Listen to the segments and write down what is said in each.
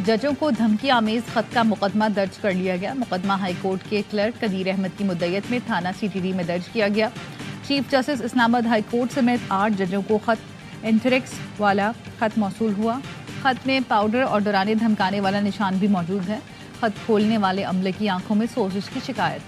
जजों को धमकी आमेज खत का मुकदमा दर्ज कर लिया गया। मुकदमा हाईकोर्ट के क्लर्क कदीर अहमद की मुद्दयत में थाना CTD में दर्ज किया गया। चीफ जस्टिस इस्लामाबाद हाईकोर्ट समेत 8 जजों को खत इंटरेक्स वाला खत मौसूल हुआ। खत में पाउडर और डराने धमकाने वाला निशान भी मौजूद है। खत खोलने वाले अमले की आंखों में सोजिश की शिकायत।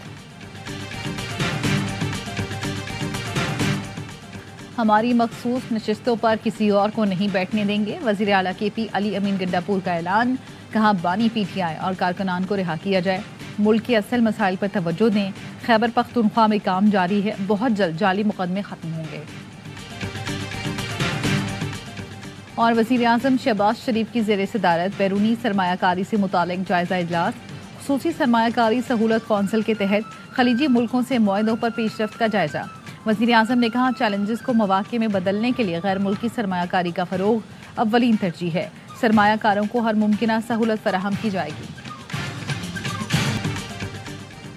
हमारी मखसूस नशिस्तों पर किसी और को नहीं बैठने देंगे। वज़ीर आला KP अली अमीन गंडापुर का ऐलान। कहा बानी PTI और कारकुनान को रिहा किया जाए। मुल्क के असल मसाइल पर तवज्जो दें। खैबर पख्तूनख्वा में काम जारी है। बहुत जल्द जाली मुकदमे खत्म होंगे। और वज़ीर आज़म शहबाज शरीफ की ज़ेर सदारत बैरूनी सरमायाकारी से मुतालिक जायजा इजलास। खुसूसी सरमायाकारी सहूलत कौंसिल के तहत खलीजी मुल्कों से मुआहदों पर पेशरफ्त का जायजा। वज़ीर आज़म ने कहा चैलेंजेस को मौक़े में बदलने के लिए गैर मुल्की सरमायाकारी का फ़रोग़ अव्वलीन तरजीह है। सरमायाकारों को हर मुमकिन सहूलत फराहम की जाएगी।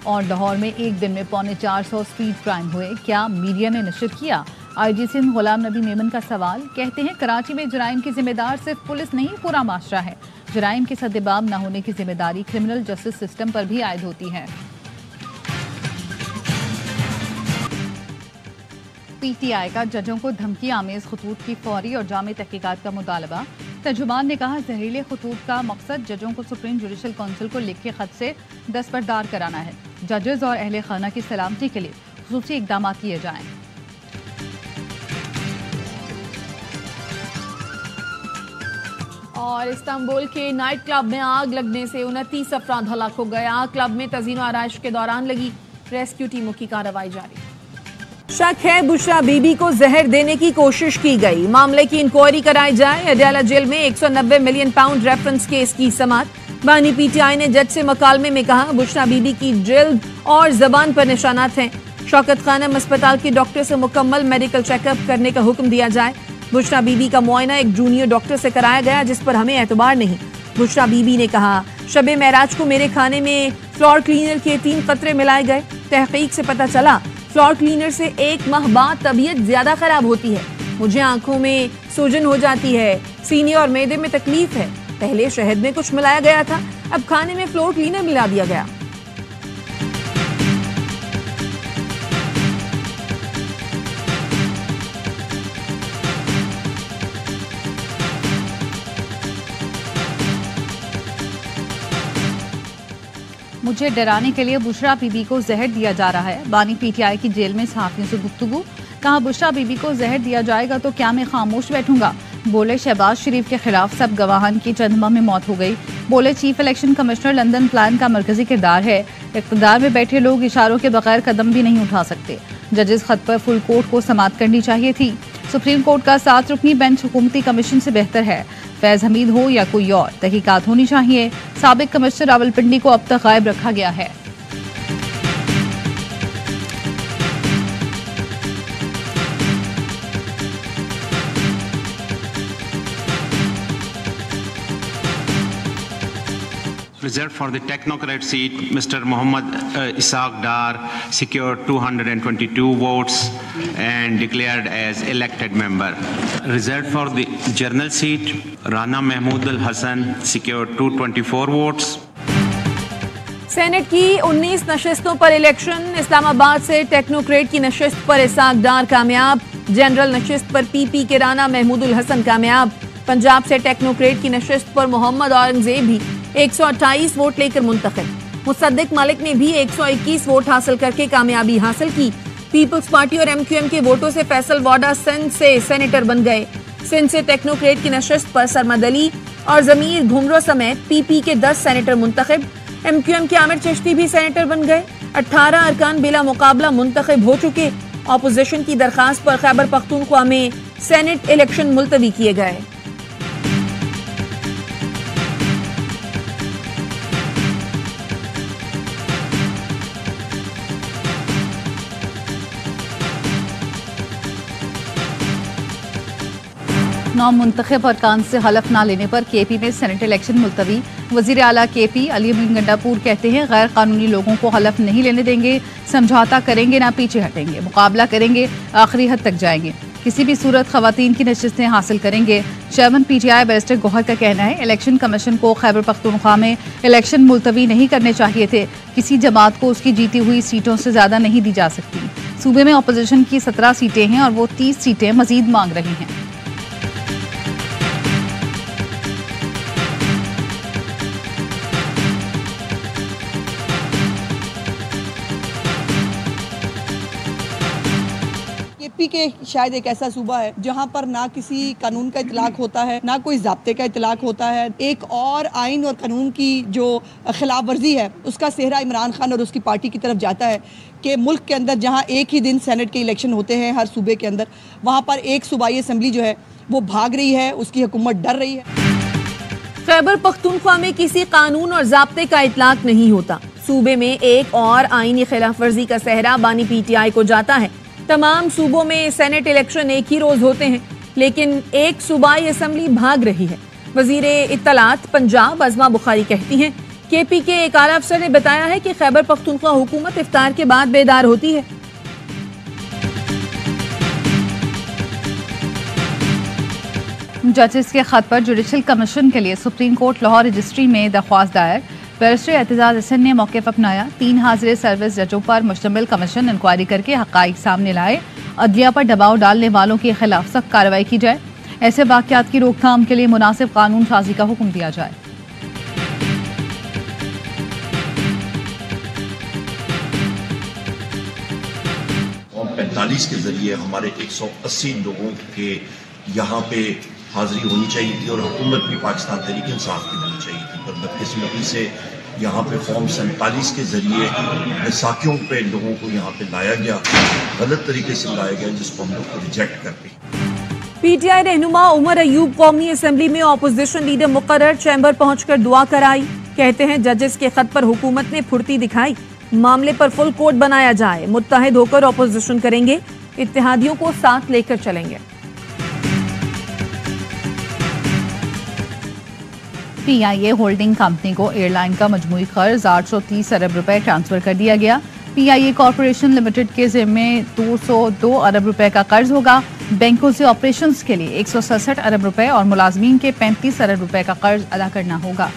और लाहौर में एक दिन में 450 स्पीड क्राइम हुए, क्या मीडिया ने नशर किया? IG सिंध गुलाम नबी मेमन का सवाल। कहते हैं कराची में जराइम की जिम्मेदार सिर्फ पुलिस नहीं पूरा माशरा है। जराइम के सद्देबाब न होने की जिम्मेदारी क्रिमिनल जस्टिस सिस्टम पर भी आयद होती है। PTI का जजों को धमकी आमेज खतूत की फौरी और जामी तहकीकात का मुतालबा। तर्जुमान ने कहा जहरीले खतूत का मकसद जजों को सुप्रीम जुडिशल काउंसिल को लिखे खत से दस्तबरदार कराना है। जजेस और अहले खाना की सलामती के लिए खुसूसी इकदाम किए जाएं। और इस्तांबुल के नाइट क्लब में आग लगने से 29 अफराद हलाक हो गए। आग क्लब में तज़ीन आराइश के दौरान लगी। रेस्क्यू टीमों की कार्रवाई जारी। शक है बुशरा बीबी को जहर देने की कोशिश की गई। मामले की इंक्वायरी कराई जाए। अडयाला जेल में 190 मिलियन पाउंड रेफरेंस केस की समाअत। बानी PTI ने जज से मकालमे में कहा बुशरा बीबी की जिल्द और जबान पर निशानात हैं। शौकत खानम अस्पताल के डॉक्टर से मुकम्मल मेडिकल चेकअप करने का हुक्म दिया जाए। बुशरा बीबी का मुआयना एक जूनियर डॉक्टर से कराया गया जिस पर हमें एतबार नहीं। बुशरा बीबी ने कहा शबे महराज को मेरे खाने में फ्लोर क्लीनर के 3 कतरे मिलाए गए। तहकीक से पता चला फ्लोर क्लीनर से 1 माह बाद तबीयत ज्यादा खराब होती है। मुझे आंखों में सूजन हो जाती है, सीने और मैदे में तकलीफ है। पहले शहद में कुछ मिलाया गया था, अब खाने में फ्लोर क्लीनर मिला दिया गया। मुझे डराने के लिए बुशरा बीबी को जहर दिया जा रहा है। बानी PTI की जेल में सहाफियों से गुफ्तगू। कहा बुशरा बीबी को जहर दिया जाएगा तो क्या मैं खामोश बैठूंगा? बोले शहबाज शरीफ के खिलाफ सब गवाहान की चंद माह में मौत हो गई। बोले chief election commissioner London plan का मरकजी किरदार है। इक़्तिदार में बैठे लोग इशारों के बगैर कदम भी नहीं उठा सकते। जजेस खत पर फुल कोर्ट को समाअत करनी चाहिए थी। सुप्रीम कोर्ट का 7 रुकनी बेंच हुकूमती कमीशन से बेहतर है। फैज हमीद हो या कोई और, तहकीकात होनी चाहिए। साबिक कमिश्नर रावलपिंडी को अब तक गायब रखा गया है। Reserved for the technocrat seat, Mr. Muhammad Ishaq Dar secured 222 votes and declared as elected member. Reserved for the general seat, Rana Mahmood Al Hassan secured 224 votes. Senate की 19 नशिस्तों पर इलेक्शन। इस्लामाबाद से टेक्नोक्रेट की नशिस्त पर इसाक डार कामयाब। General नशिस्त पर PP के राना महमूद उल हसन कामयाब। पंजाब से टेक्नोक्रेट की नशिस्त पर मोहम्मद औरंगजेब भी 128 वोट लेकर मुंतखब। मुसद्दिक मलिक ने भी 121 वोट हासिल करके कामयाबी हासिल की। पीपल्स पार्टी और MQM के वोटों से फैसल वाडा सिंध से सेनेटर बन गए। सिंध से टेक्नोक्रेट की नशिस्त पर सरमद अली और जमीर घुमरो समेत PP के 10 सेनेटर मुंतखब। MQM के आमिर चिश्ती भी सेनेटर बन गए। 18 अरकान बिला मुकाबला मुंतखब हो चुके। ऑपोजिशन की दरखास्त पर खैबर पख्तूनख्वा में सेनेट इलेक्शन मुलतवी किए गए। नामुंतखब अरकान से हलफ ना लेने पर KP में सेनेट इलेक्शन मुलतवी। वज़ीर आला KP अली अमीन गंडापुर कहते हैं गैर कानूनी लोगों को हलफ नहीं लेने देंगे। समझौता करेंगे ना पीछे हटेंगे। मुकाबला करेंगे, आखिरी हद तक जाएंगे। किसी भी सूरत खवातीन की नशिस्तें हासिल करेंगे। चेयरमैन PTI बैरिस्टर गौहर का कहना है इलेक्शन कमीशन को खैबर पख्तूनख्वा में इलेक्शन मुलतवी नहीं करने चाहिए थे। किसी जमात को उसकी जीती हुई सीटों से ज्यादा नहीं दी जा सकती। सूबे में अपोजिशन की 17 सीटें हैं और वो 30 सीटें मजीद मांग रही हैं। केपी के शायद एक ऐसा सूबा है जहां पर ना किसी कानून का इतलाक होता है, ना कोई ज़ाब्ते का इतलाक होता है। एक और आइन और कानून की जो खिलाफ वर्जी है उसका सेहरा इमरान खान और उसकी पार्टी की तरफ जाता है कि मुल्क के अंदर जहां एक ही दिन सेनेट के इलेक्शन होते हैं हर सूबे के अंदर, वहां पर एक सूबाई असम्बली जो है वो भाग रही है, उसकी हुकूमत डर रही है। खैबर पख्तूनख्वा में किसी कानून और ज़ाब्ते का इतलाक नहीं होता। सूबे में एक और आईनी खिलाफ वर्जी का सेहरा बानी PTI को जाता है। तमाम सूबों में सेनेट इलेक्शन एक ही रोज होते हैं, लेकिन एक सूबाई असम्बली भाग रही है। वजीरे इत्तलात पंजाब अज़मा बुखारी कहती हैं KP के एक आला अफसर ने बताया है कि खैबर पख्तूनख्वा हुकूमत इफ्तार के बाद बेदार होती है। जजेस के खत पर जुडिशल कमीशन के लिए सुप्रीम कोर्ट लाहौर रजिस्ट्री में दरख्वास्त दायर। बैरिस्टर एतजाज हसन ने मौके पर अपनाया। 3 हाजिर सर्विस जजों पर मुश्तमिल कमीशन इंक्वायरी करके हक़ाइक़ सामने लाए। अदलिया पर दबाव डालने वालों के खिलाफ सख्त कार्रवाई की जाए। ऐसे वाक़यात की रोकथाम के लिए मुनासिब कानून साजी का हुक्म दिया जाए। फॉर्म 45 के जरिए हमारे 180 लोगों के यहाँ पे हाजिरी होनी चाहिए थी और हुकूमत भी पाकिस्तान तहरीक इंसाफ की होनी चाहिए थी, पर बदकिस्मती से यहाँ पे फॉर्म 47 के जरिए बैसाखियों पे लोगों को यहाँ पे लाया गया, गलत तरीके से लाया गया, जिसको हम लोग रिजेक्ट करते हैं। PTI रहनुमा उमर अयूब कौमी असम्बली में ऑपोजिशन लीडर मुकर्रर चैम्बर पहुंचकर दुआ कराई। कहते हैं जजेस के खत पर हुकूमत ने फुर्ती दिखाई, मामले पर फुल कोर्ट बनाया जाए, मुत्तहिद होकर ऑपोजिशन करेंगे, इत्तेहादियों को साथ लेकर चलेंगे। PIA होल्डिंग कंपनी को एयरलाइन का मजमूई कर्ज 830 अरब रुपए ट्रांसफर कर दिया गया। PIA कॉरपोरेशन लिमिटेड के जिम्मे 202 अरब रुपए का कर्ज होगा। बैंकों से ऑपरेशंस के लिए 167 अरब रुपए और मुलाजमीन के 35 अरब रुपए का कर्ज अदा करना होगा।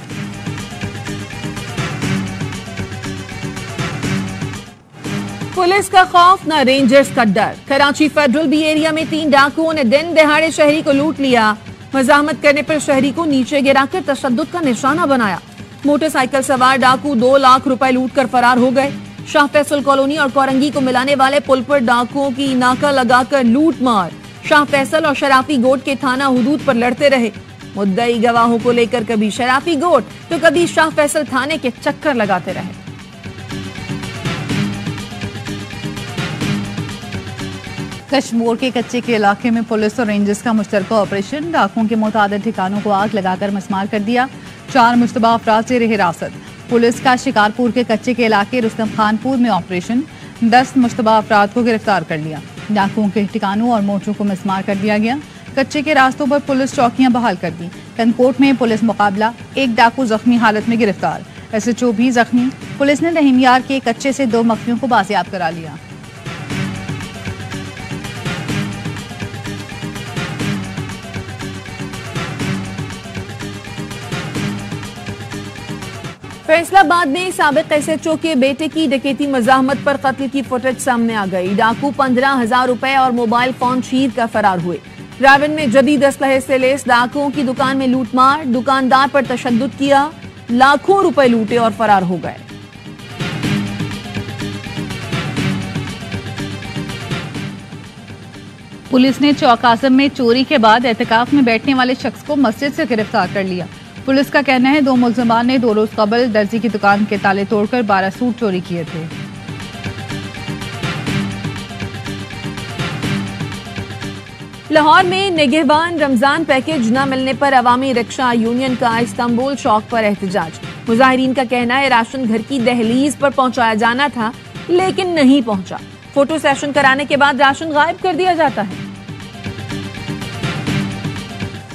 पुलिस का खौफ न रेंजर्स का डर। कराची फेडरल बी एरिया में 3 डाकुओं ने दिन दहाड़े शहरी को लूट लिया। मजामत करने पर शहरी को नीचे गिराकर तशद्दुद का निशाना बनाया। मोटरसाइकिल सवार डाकू 2 लाख रुपए लूट कर फरार हो गए। शाह फैसल कॉलोनी और कोरंगी को मिलाने वाले पुल पर डाकुओं की नाका लगाकर लूट मार। शाह फैसल और शराफी गोट के थाना हुदूद पर लड़ते रहे। मुद्दई गवाहों को लेकर कभी शराफी गोट तो कभी शाह फैसल थाने के चक्कर लगाते रहे। कश्मीर के कच्चे के इलाके में पुलिस और रेंजर्स का मुश्तरका ऑपरेशन। डाकुओं के मुताबिक ठिकानों को आग लगाकर मसमार कर दिया। 4 मुश्तबा अफराद से हिरासत। पुलिस का शिकारपुर के कच्चे के इलाके रुस्तम खानपुर में ऑपरेशन। 10 मुश्तबा अफराद को गिरफ्तार कर लिया। डाकुओं के ठिकानों और मोटरों को मसमार कर दिया गया। कच्चे के रास्तों पर पुलिस चौकियां बहाल कर दी। कनकोट में पुलिस मुकाबला। 1 डाकू जख्मी हालत में गिरफ्तार। SHO भी जख्मी। पुलिस ने रहीमियार के कच्चे से 2 मखफियों को बाजियाब करा लिया। फैसलाबाद में साबिक SHO के बेटे की डकैती मजाहमत पर कत्ल की फुटेज सामने आ गई। डाकू 15,000 रुपए और मोबाइल फोन छीन कर फरार हुए। रावन में जदीद असलहे से लेस डाकुओं की दुकान में लूटमार। दुकानदार पर तशद्दुद किया, लाखों रुपए लूटे और फरार हो गए। पुलिस ने चौक आजम में चोरी के बाद एहतिकाफ में बैठने वाले शख्स को मस्जिद से गिरफ्तार कर लिया। पुलिस का कहना है 2 मुल्ज़िमान ने 2 रोज कबल दर्जी की दुकान के ताले तोड़कर 12 सूट चोरी किए थे। लाहौर में निगहबान रमजान पैकेज न मिलने पर अवामी रिक्शा यूनियन का इस्तांबुल चौक पर एहतजाज। मुजाहिरीन का कहना है राशन घर की दहलीज पर पहुंचाया जाना था लेकिन नहीं पहुंचा। फोटो सेशन कराने के बाद राशन गायब कर दिया जाता है।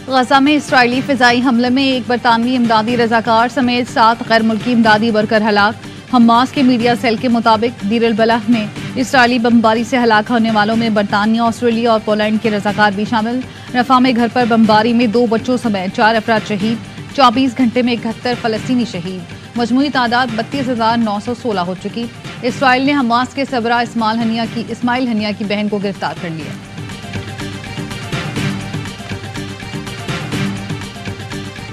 गजा में इसराइली फिजाई हमले में एक बरतानवी इमदादी रजाकार समेत 7 गैर मुल्की इमदादी वर्कर हलाक। हमास के मीडिया सेल के मुताबिक दीर अल बलाह में इसराइली बमबारी से हलाक होने वालों में बरतानिया, ऑस्ट्रेलिया और पोलैंड के रजाकार भी शामिल। रफा में घर पर बमबारी में 2 बच्चों समेत 4 अफराद शहीद। 24 घंटे में 71 फलस्तीनी शहीद। मजमूई तादाद 32,916 हो चुकी। इसराइल ने हमास के सबरा इस्माइल हनिया की बहन को गिरफ्तार कर लिया।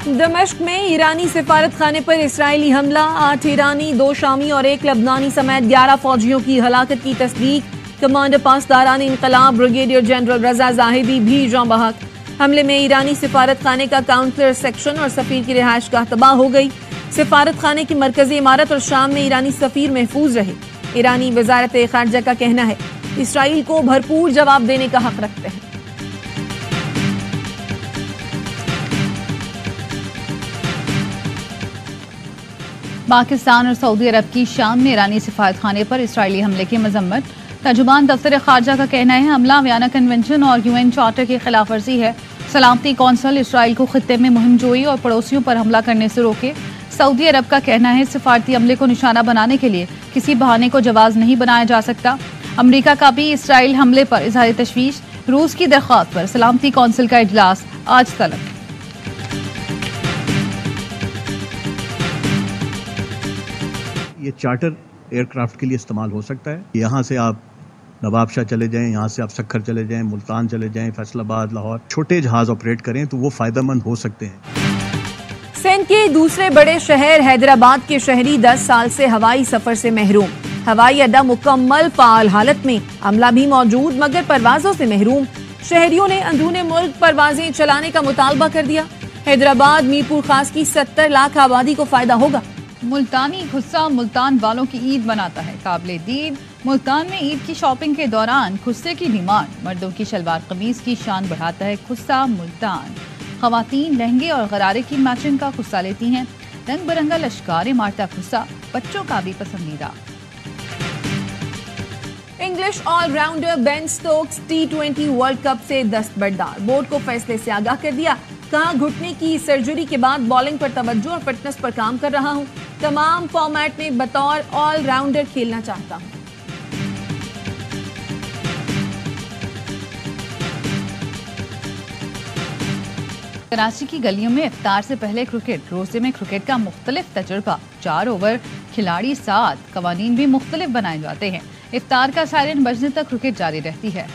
दमिश्क में ईरानी सिफारत खाने पर इसराइली हमला। 8 ईरानी, 2 शामी और 1 लबनानी समेत 11 फौजियों की हलाकत की तस्दीक। कमांडर पासदारान इंकलाब ब्रिगेडियर जनरल रजा जाहिदी भी जाँ बहक। हमले में ईरानी सिफारत खाने का काउंसलर सेक्शन और सफीर की रिहाइशगाह तबाह हो गई। सिफारत खाने की मरकजी इमारत और शाम में ईरानी सफीर महफूज रहे। ईरानी वजारत खारजा का कहना है इसराइल को भरपूर जवाब देने का हक रखते हैं। पाकिस्तान और सऊदी अरब की शाम में ईरानी सिफारत खाने पर इसराइली हमले की मजम्मत। तर्जुमान दफ्तर खारजा का कहना है हमला वियना कन्वेंशन और UN चार्टर की खिलाफ वर्जी है। सलामती कौंसल इसराइल को खित्ते में मुहिम जोई और पड़ोसियों पर हमला करने से रोके। सऊदी अरब का कहना है सिफारती हमले को निशाना बनाने के लिए किसी बहाने को जवाज नहीं बनाया जा सकता। अमरीका का भी इसराइल हमले पर इजहार तशवीश। रूस की दरख्वास्त पर सलामती कौंसिल का इजलास आज तलब। ये चार्टर एयरक्राफ्ट के लिए इस्तेमाल हो सकता है। यहाँ से आप नवाबशाह चले जाएं, यहाँ से आप सक्खर चले जाएं, मुल्तान चले जाएं, फैसलाबाद, लाहौर, छोटे जहाज ऑपरेट करें तो वो फायदेमंद हो सकते हैं। सिंध के दूसरे बड़े शहर हैदराबाद के शहरी 10 साल से हवाई सफर से महरूम। हवाई अड्डा मुकम्मल फाल हालत में, अमला भी मौजूद मगर परवाजों से महरूम। शहरियों ने अंदरूने मुल्क परवाजें चलाने का मुतालबा कर दिया। हैदराबाद मीरपुर खास की 70 लाख आबादी को फायदा होगा। मुल्तानी खुस्सा मुल्तान वालों की ईद मनाता है। काबिले दीद मुल्तान में ईद की शॉपिंग के दौरान खुस्से की डिमांड। मर्दों की शलवार कमीज की शान बढ़ाता है खुस्सा मुल्तान। खवातीन लहंगे और गरारे की मैचिंग का खुस्सा लेती हैं। रंग बिरंगा लश्कार मारता खुस्सा बच्चों का भी पसंदीदा। English allrounder Ben Stokes T20 world cup से दस्तबरदार। बोर्ड को फैसले से आगाह कर दिया। कहा घुटने की सर्जरी के बाद बॉलिंग पर तवज्जो और फिटनेस पर काम कर रहा हूं। तमाम फॉर्मेट में बतौर ऑलराउंडर खेलना चाहता हूं। कराची की गलियों में इफ्तार से पहले क्रिकेट। रोजे में क्रिकेट का मुख्तलिफ तजुर्बा। 4 ओवर, खिलाड़ी 7, कवानीन भी मुख्तलिफ बनाए जाते हैं। इफ्तार का सायरन बजने तक क्रिकेट जारी रहती है।